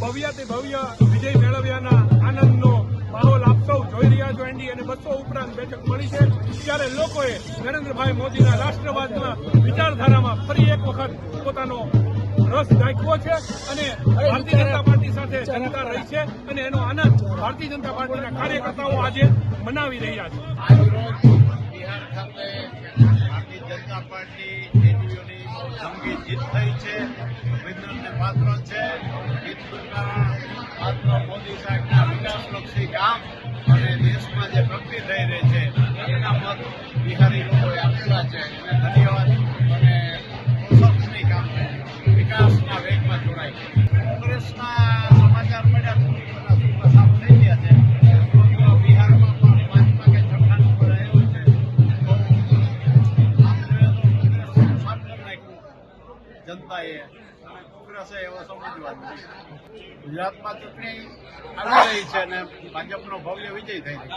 ભવ્યથી ભવ્ય વિજય મેળવ્યાના આનંદનો માહોલ આપ સૌ જોઈ રહ્યા છો. એનડી અને 200 ઉપરાંત બેઠક મળી છે ત્યારે લોકોએ નરેન્દ્રભાઈ મોદીના રાષ્ટ્રવાદના વિચારધારામાં ફરી એક વખત પોતાનો રસ દાખવ્યો છે અને ભારતીય જનતા પાર્ટી સાથે જનતા રહી છે અને એનો આનંદ ભારતીય જનતા પાર્ટીના કાર્યકર્તાઓ આજે મનાવી રહ્યા છે. આજરોજ બિહાર ખાતે ભારતીય જનતા પાર્ટી જેડીયુની જંગી જીત થઈ છે. અભિનંદનને પાત્ર છે. જીતનું કારણ માત્ર મોદી સાહેબના વિકાસલક્ષી કામ અને દેશમાં જે પ્રગતિ થઈ રહી છે એના મત બિહારી લોકોએ આપેલા છે. એને ધન્યવાદ અને પ્રશંસનીય કામ છે. વિકાસના વેગમાં જોડાય છે. કોંગ્રેસના સમાચાર મળ્યા ચૂંટણીના સૂત્ર સાફ થઈ ગયા છે. બિહારમાં પણ ભાજપા કે છઠ્ઠા નંબર આવ્યો છે તો આમ જોઈએ તો કોંગ્રેસ સાફ કરી નાખ્યું જનતાએ અને કોંગ્રેસે એવો સમજવાનું. ગુજરાતમાં ચૂંટણી આવી રહી છે અને ભાજપનો ભવ્ય વિજય થઈ રહ્યો છે.